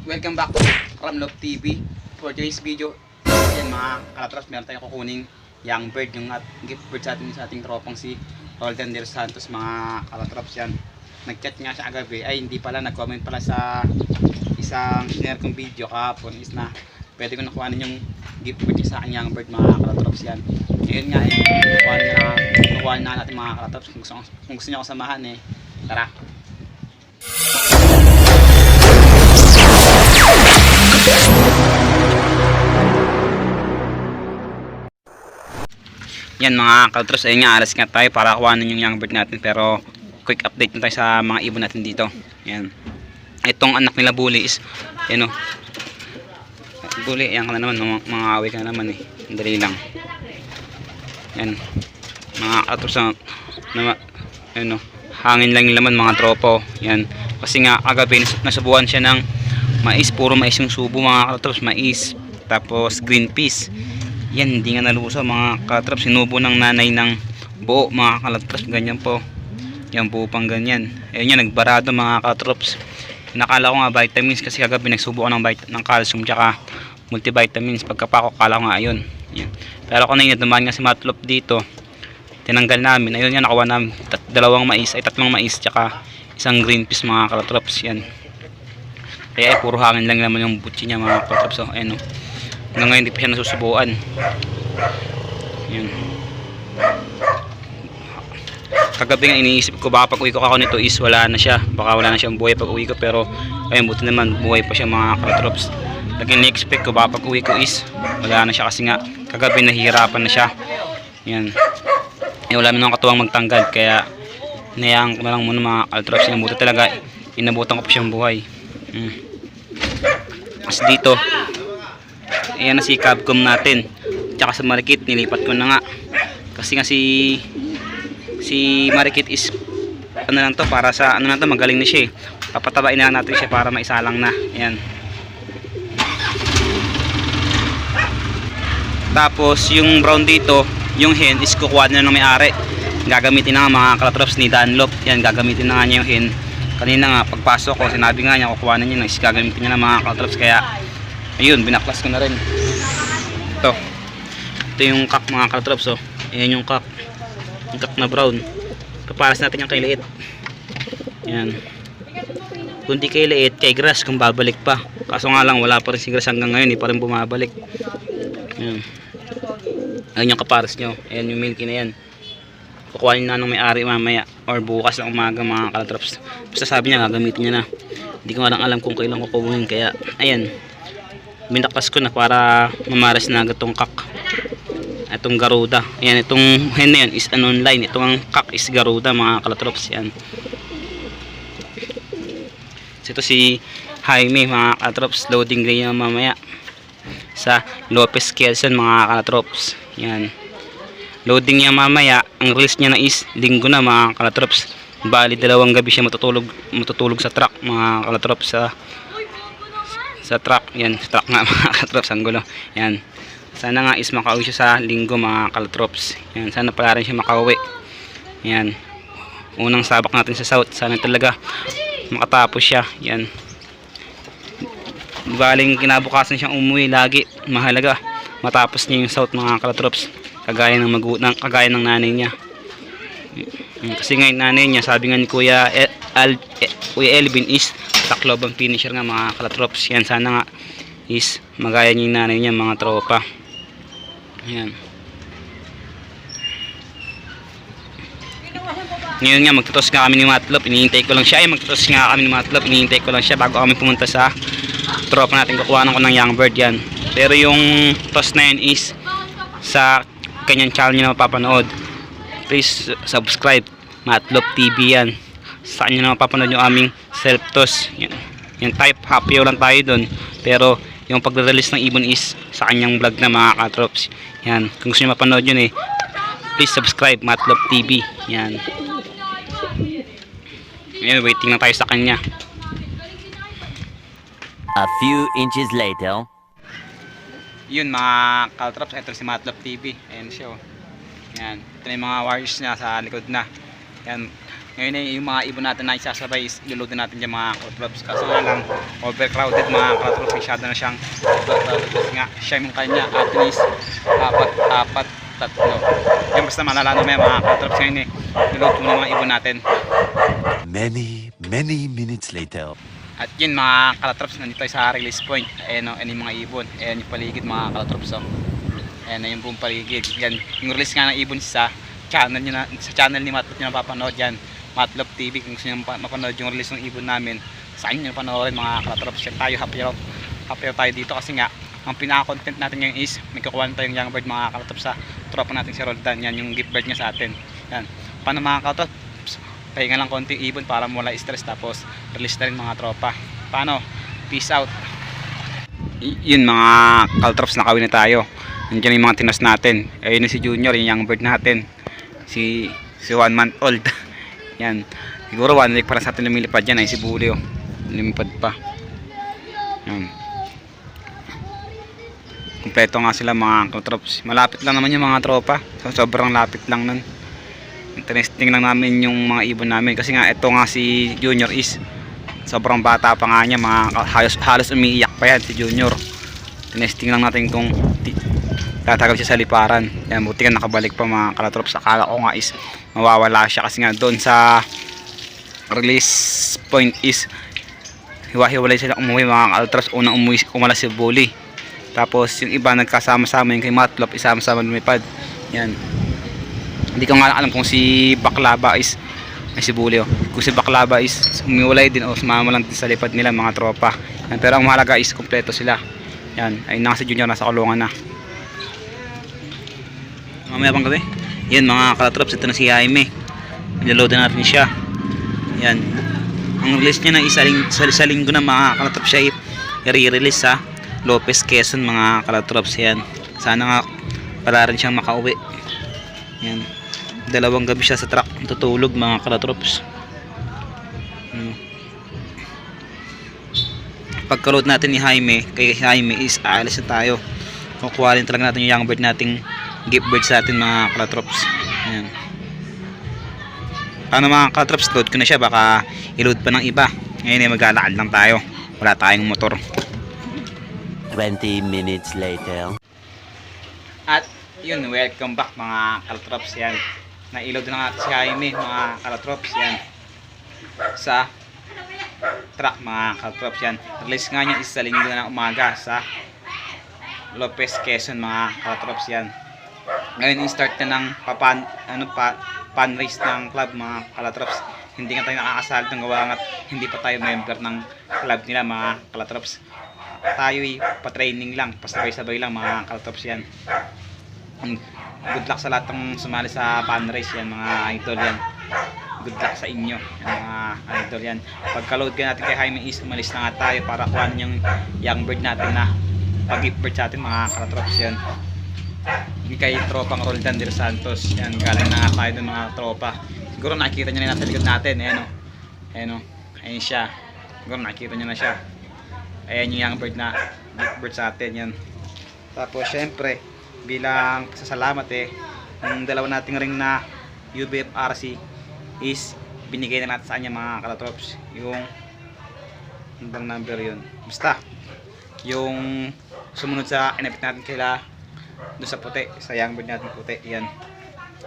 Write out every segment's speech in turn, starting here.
Welcome back to Ramlov TV. For today's video, yan mga kalatras, meron tayong kukuning young bird, yung gift bird sa ating tropang si Roldan Del Santos. Mga kalatraps yan, nag-chat nga siya agabi, ay hindi pala, nag-comment pala sa isang share kong video kahapon is na pwede ko nakuhanin yung gift bird sa akin young bird. Mga kalatraps yan, ngayon nga nakuhanin na natin mga kalatraps. Kung gusto nyo ako samahan tara. Yan mga kaltros, ayun nga, alas nga tayo para kuhanin yung young bird natin. Pero quick update na tayo sa mga ibon natin dito. Yan, itong anak nila Bully is yan o, Bully, yan ka na naman, mga away ka na naman dali lang. Yan mga kaltros yan o, hangin lang yung laman mga tropo. Yan, kasi nga agabi nasubuhan siya ng mais, puro mais yung subo mga kaltros, mais tapos green peas. Yan, hindi nga nalusaw mga kalatraps. Sinubo ng nanay ng buo mga kalatraps. Ganyan po. Yan buo pang ganyan. Ayun yan, nagbarado mga kalatraps. Nakala ko nga vitamins kasi kagabi nagsubo ko ng calcium tsaka multivitamins. Pagkapako kala ko nga ayun. Yan. Pero kanina dumaan nga si Matlop dito. Tinanggal namin. Ayun yan, nakuha namin tatlong mais tsaka isang green peas mga kalatraps. Yan. Kaya puro hangin lang naman yung butsi niya mga kalatraps. So, ayun o. Hanggang ngayon hindi pa siya nasusubuan. Yun. Kagabi nga iniisip ko baka pag uwi ko ako nito is wala na siya. Baka wala na siyang buhay pag uwi ko. Pero ayun, buti naman buhay pa siya mga kalatrops. Lagi na-expect ko baka pag uwi ko is wala na siya kasi nga kagabi nahihirapan na siya. Yan. Wala naman katuwang magtanggal. Kaya nayaan ko na lang muna mga kalatrops. Buti talaga inabutan ko pa siyang buhay. Kasi dito ayan na si Capcom natin tsaka sa Marikit nilipat ko na nga kasi nga si Marikit is ano lang to, para sa ano lang to, magaling na siya papatabain na natin siya para maisalang na. Ayan, tapos yung brown dito, yung hen is kukuha na ng may-ari, gagamitin na nga mga kalatrops ni Dunlop. Yan, gagamitin na nga niya yung hen. Kanina nga pagpasok ko sinabi nga niya kukuha na niya is gagamitin niya na mga kalatrops. Kaya ayun, binaklas ko na rin. Ito yung cock mga kalatrops. Oh. Ayan yung cock na brown. Paparas natin yung kay liit. Ayan. Kung di kay liit, kay grass kung babalik pa. Kaso nga lang wala pa rin si grass hanggang ngayon, hindi pa rin bumabalik. Ayan. Ayan yung kaparas nyo. Ayan yung milky na yan. Kukuhanin na nung may-ari mamaya or bukas ng umaga mga kalatrops. Basta sabi niya gagamitin niya na. Hindi ko nga lang alam kung kailan kukunin. Kaya ayan, binaklas ko na para mamaras na agad itong cock. Itong Garuda. Ayan, itong hen na yan is online. Itong cock is Garuda mga kalatrops. Yan. So, ito si Jaime mga kalatrops. Loading day niya mamaya sa Lopez Quezon mga kalatrops. Yan. Loading niya mamaya. Ang release niya na is linggo na mga kalatrops. Bali 2 gabi siya matutulog sa truck mga kalatrops, sa truck. Yan, sa truck nga mga kalatrops, ang gulo. Yan, sana nga is makauwi siya sa linggo mga kalatrops. Yan, sana pala rin siya makauwi. Yan, unang sabak natin sa south, sana talaga makatapos siya. Yan, baling kinabukasan siyang umuwi lagi. Mahalaga matapos niya yung south mga kalatrops, kagaya ng nanay niya. Kasi ngayon nanay niya, sabi nga ni Kuya Elvin is Tacloban finisher nga mga kalatrops. Yan, sana nga is magaya niya yung nanay niya mga tropa. Yan. Ngayon nga magtutos nga kami ni Matlop, inihintay ko lang siya. Inihintay ko lang siya bago kami pumunta sa tropa natin. Kukuhanan ko ng young bird. Yan, pero yung toss na yan is sa kanyang channel niya na mapapanood. Please subscribe, Matlop TV. Yan, sa kanya na mapapanood yung aming self toss. Yung type happy lang tayo dun, pero yung pagre-release ng ibon is sa kanyang vlog na mga katrops. Yan, kung gusto nyo mapanood yun please subscribe, Matlop TV. Yan. Yan, waiting na tayo sa kanya. A few inches later. Yun mga katrops, ito si Matlop TV. Ayan siya. Yan, ito na yung mga wires niya sa likod na. Yan, Ngayon yung mga ibon natin na isasabay is ilulutin natin yung mga calatrops. Kaso nga lang overcrowded mga calatrops, masyado na siyang overcrowded kasi nga siya yung kanya at least apat, tatlo. Yung basta malala na may mga calatrops ngayon niluto ng mga ibon natin. Many minutes later. At yun mga calatrops, nandito tayo sa release point. Ayan o, yung mga ibon. Ayan yung paligid mga calatrops o. Ayan na yung buong paligid. Yan, yung release nga ng ibon sa channel nyo na, sa channel ni Matlop nyo na papanood yan. Matlop TV, kung gusto nyo mapanood yung release ng ibon namin, sa inyo nyo panoorin mga calatrops. Yan tayo, happy tayo dito kasi nga ang pinaka-content natin ngayon is may kukuha na tayong young bird mga calatrops sa tropa natin si Roldan. Yan yung gift bird niya sa atin. Yan, paano mga calatrops, pahinga lang konting ibon para mawala stress, tapos release na rin mga tropa. Paano? Peace out. Yun mga calatrops, nakawin na tayo. Nandiyan yung mga tinas natin. Ayun si Junior, yung young bird natin. Si 1 month old. Yan. Siguro 1 week para sa atin lumilipad yan ay si Bully oh. Lumipad pa. Yan. Kompleto nga sila mga calatrops. Malapit lang naman yung mga tropa. Sobrang lapit lang nun. Interesting lang namin yung mga ibon namin kasi nga ito nga si Junior is sobrang bata pa nga niya, mga halos umiiyak pa yan si Junior. Tinesting lang natin kung tatagal siya sa liparan. Yan, buti ka nakabalik pa mga calatrops. Akala ko nga is mawawala siya kasi nga doon sa release point is hiwa-hiwalay sila umuwi mga calatrops. Unang umalas si Bully, tapos yung iba nagkasama-sama, yung kay Matlop isama-sama lumipad. Yan, hindi ko nga alam kung si Baklaba is ay si Bully oh. Kung si Baklaba is umiwalay din o sumama lang din sa lipad nila mga tropa. Yan, pero ang mahalaga is kompleto sila. Yan, ay nasa Junior, nasa kulungan na. Mamaya pang gabi. Yan mga calatrops, ito na si Jaime. Niload na natin siya. Yan, ang release niya na sa linggo na mga calatrops siya i-release sa Lopez, Quezon mga calatrops. Yan, sana nga pala rin siyang makauwi. Yan, 2 gabi siya sa truck tutulog mga calatrops. Pagka-load natin ni Jaime, kay Jaime is aalis na tayo. Kukuha rin talaga natin yung young bird nating gift bird sa atin mga calatrops. Ayan. Paano mga calatrops, load ko na siya, baka i-load pa ng iba. Ngayon ay maglalakad lang tayo, wala tayong motor. 20 minutes later. At yun, welcome back mga calatrops. Yan, na-load na natin si Jaime mga calatrops. Yan, sa truck mga calatrops. Yan, release nga niya is sa linggo na ng umaga sa Lopez, Quezon mga calatrops. Yan, ngayon i-start na ng pan-race ng club mga calatrops. Hindi nga tayo nakakasali ng gawa at hindi pa tayo member ng club nila mga calatrops. Tayo pa-training lang, pasabay-sabay lang mga calatrops. Yan, good luck sa lahat ng sumali sa pan-race yan mga idol. Yan, good luck sa inyo yan, mga idol. Yan, pagka-load ka natin kay Jaime is umalis na nga tayo para kuhanin yung young bird natin na pag-gift bird sa atin mga calatrops. Yan, kay tropang Roldan de Santos. Yan, galing na nga tayo ng mga tropa. Siguro nakikita nyo na nasa likod natin. Ayan o, ayan o, ayan siya. Siguro nakikita nyo na siya. Ayan yung young bird na gift bird sa atin. Yan, tapos syempre bilang pasasalamat yung dalawa nating ring na UBFRC is binigay na natin sa kanya mga calatrops. Yung bang number yun, basta yung sumunod sa inabot natin kila doon sa puti, sa young bird natin puti. Yan,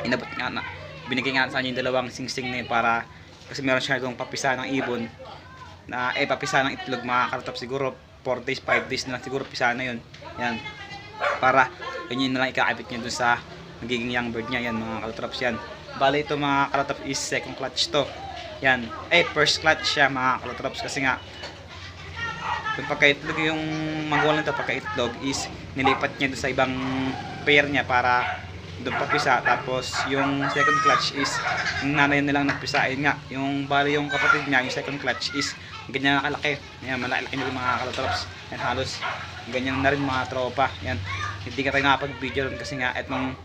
inabot nga na, binigay nga sa kanya yung dalawang singsing na yun para, kasi meron siya itong papisa ng ibon na papisa ng itlog mga calatrops. Siguro 4 days, 5 days na lang siguro pisa na yun. Yan, para yun na lang ikakabit niya dun sa magiging young bird niya. Yan mga calatrops. Yan, bali ito mga calatrops is second clutch to. Yan, first clutch siya mga calatrops kasi nga yung pagka-itlog, yung magulang nito pagka-itlog is nilipat niya dun sa ibang pair niya para doon papisa. Tapos yung second clutch is yung nanay nilang nagpisain nga. Yung bali yung kapatid niya, yung second clutch is ganyan nakalaki. Yan, malaki nila mga calatrops. Yan, halos ganyan na rin mga tropa. Yan, hindi ka tayo nakapag-video kasi nga etong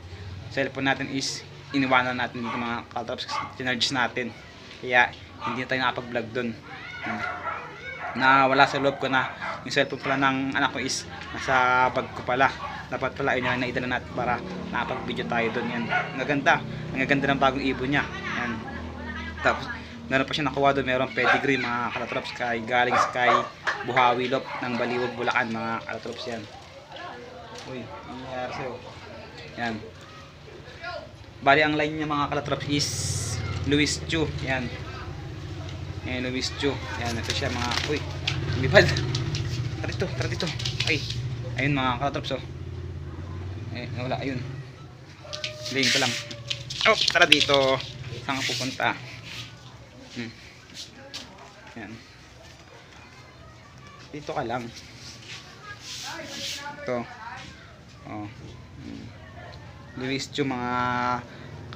cellphone natin is iniwanan natin dito mga calatrops kasi tinarge natin. Kaya hindi tayo nakapag-vlog doon. Na wala sa loob ko na yung cellphone pala ng anak ko is nasa bag ko pala. Dapat pala yun yung naidala natin para nakapag-video tayo doon. Yan, ang gaganda ng bagong ibon niya. Yan, Tapos meron pa siya nakuha doon, meron pedigree mga kalatrops galing kay Buhawi Lop ng Baliwag, Bulacan mga kalatrops yan. Uy, ano nangyari sa'yo? Yan. Bali ang line niya mga kalatrops is Luis Chu. Yan. Yan Luis Chu. Yan, ito siya mga, uy, lumipad. Tara dito. Ay, ayun mga kalatrops oh. Eh, wala, ayun. Lane ko lang. Oh, tara dito. Saan ka pupunta? Yan. Dito ka lang. Ito. Oh. Luis Chu mga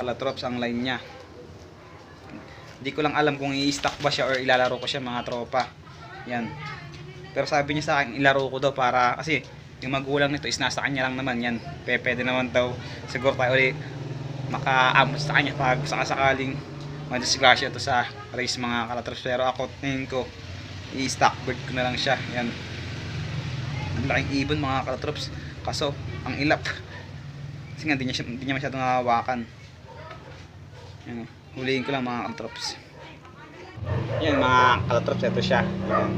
kalatrops ang line niya. Hindi ko lang alam kung i-stack ba siya or ilalaro ko siya mga tropa. Yan. Pero sabi niya sa akin ilaro ko daw para kasi yung magulang nito is nasa kanya lang naman yan. Pwede naman daw siguro tayo ulit makaamot sa kanya pag sakasakaling madisgrasya to sa race mga kalatrops. Pero ako tingin ko i-stack bird ko na lang siya. Yan. Ang laking ibon mga kalatrops. Kaso ang ilap. Kasi nga hindi niya masyadong nahawakan. Yan. Huliin ko lang mga kalatrops. Yan mga kalatrops, ito siya. Yan.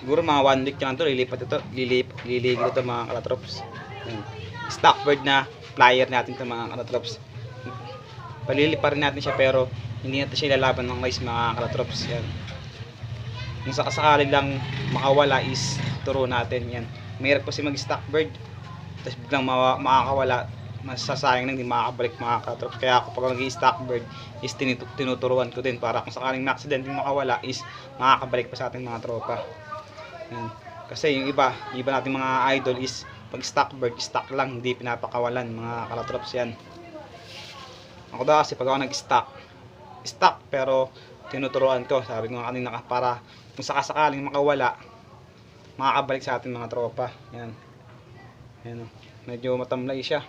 Siguro mga 1 week naman to lilipat ito mga kalatrops. Stock bird na flyer natin ito mga kalatrops. Palilipa rin natin siya pero hindi natin siya ilalaban ng race mga kalatrops. Yan. Kung sakasakali lang makawala is turo natin. Yan. Mahirap kasi mag stock bird tapos biglang makakawala, masasayang nang hindi makakabalik mga kalatrops. Kaya ako pag nag-i-stock bird is tinuturuan ko din para kung sakaling na-accident yung makawala is makakabalik pa sa ating mga tropa. Yan. Kasi yung iba nating mga idol is pag stock bird, stock lang, hindi pinapakawalan mga kalatrops. Yan. Ako daw kasi pag ako nag-stock pero tinuturuan ko, sabi ko nga kanina para kung sakasakaling makawala, makakabalik sa ating mga tropa. Yan. Yan o. Medyo matamlay siya.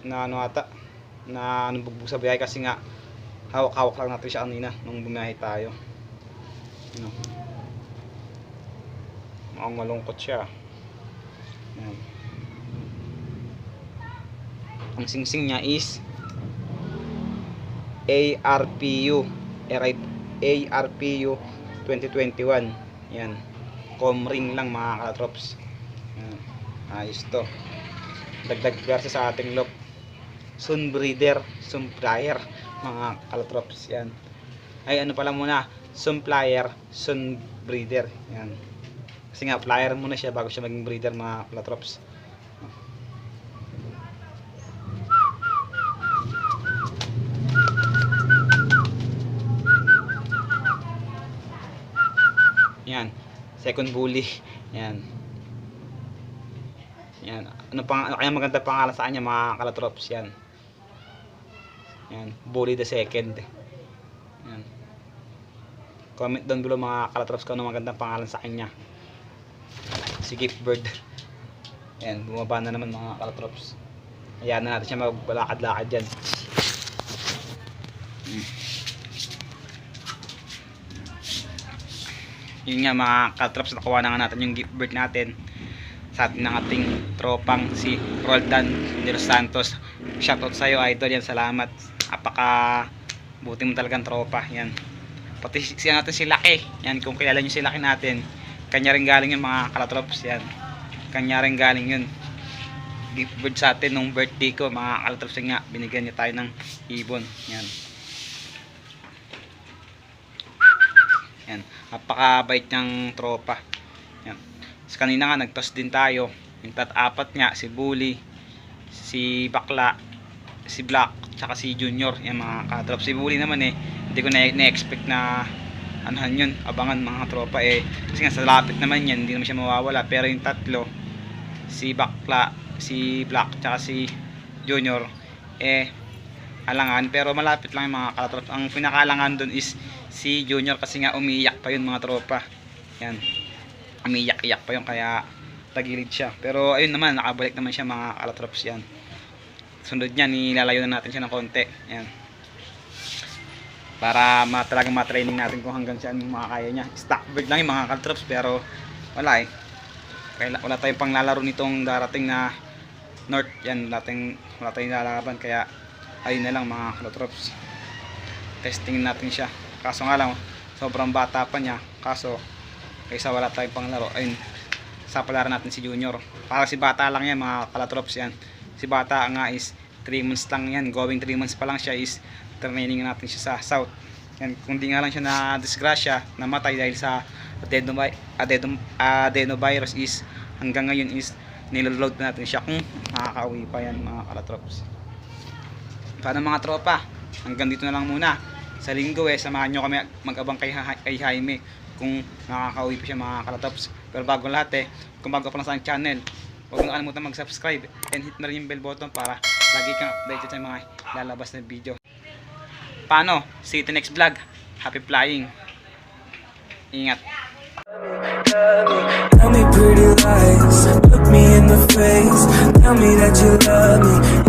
Na ano ata, na bugbog sa biyahe kasi nga hawak-hawak lang natin siya kanina nung bumiyahe tayo. Yan o. Mukhang malungkot siya. Yan. Ang singsing niya is ARPU 2021. Yan. Comring lang mga kalatrops. Yan. Ayos to. Dagdag versa sa ating loop. Sunbreeder, sunflyer mga kalatrops. Yan. Ay ano pala muna, sunflyer, sunbreeder. Yan. Kasi nga flyer muna siya bago siya maging breeder mga kalatrops. Yan, second bully. Yan. Yan. Ano kaya maganda pangalan sa kanya mga kalatrops yan. Yan, bully the second. Yan. Comment down below mga kalatrops kung ano magandang pangalan sa kanya. Si Gift Bird. Yan, bumaba na naman mga kalatrops. Ayan na natin siya magbalakad-lakad dyan. Yun nga mga kalatrops, nakuha na nga natin yung Gift Bird natin sa atin ng ating tropang si Roldan de los Santos. Shoutout sa iyo idol, yan, salamat. Apaka buti mo talagang tropa. Yan. Pati siya natin si Laki. Yan, kung kilala nyo si Laki natin, kanya rin galing yun mga kalatrops. Yan. Kanya rin galing yun. Gift bird sa atin nung birthday ko mga kalatrops nga. Binigyan niya tayo ng ibon. Yan. Yan. Napakabait niyang tropa. Yan. So, kanina nga nagtos din tayo. Yung apat nga, si Bully, si Bakla, si Black, tsaka si Junior. Yan mga kalatrops. Si Bully naman hindi ko na-expect na anuhan yun, abangan mga tropa kasi nga sa lapit naman yan, hindi naman siya mawawala. Pero yung tatlo, si Bakla, si Black, tsaka si Junior alangan, pero malapit lang yung mga kalatrops. Ang pinakalangan dun is si Junior kasi nga umiiyak pa yun mga tropa. Yan, umiiyak-iyak pa yun kaya tagilid siya. Pero ayun naman, nakabalik naman siya mga kalatrops. Yan, sunod niya, nilalayo na natin siya ng konti. Yan, para talagang ma-training natin kung hanggang saan makakaya niya. Stock bird lang yung mga kalatrops pero wala Wala tayong panglalaro nitong darating na North. Yan, wala tayong lalaban. Kaya ayun na lang mga kalotrops. Testingin natin siya. Kaso nga lang, sobrang bata pa niya. Kaso, kaysa wala tayong panglaro, ayun, sa palaran natin si Junior. Para si bata lang yan mga kalatrops yan. Si bata nga is 3 months lang yan. Going 3 months pa lang siya is training natin siya sa South. Yan, kung di nga lang siya na disgrasya, namatay dahil sa adenovirus is hanggang ngayon is niloload natin siya kung makakauwi pa yan mga kalatrops. Paano mga tropa? Hanggang dito na lang muna. Sa linggo samahan nyo kami mag-abang kay Jaime kung nakakauwi pa siya mga kalatrops. Pero bago lahat kung bago pa lang sa channel, huwag mo kalimutan mag-subscribe and hit na rin yung bell button para lagi kang updated sa mga lalabas na video. Paano? See you to next vlog. Happy flying. Ingat. Tell me pretty lies, look me in the face. Tell me that you love me.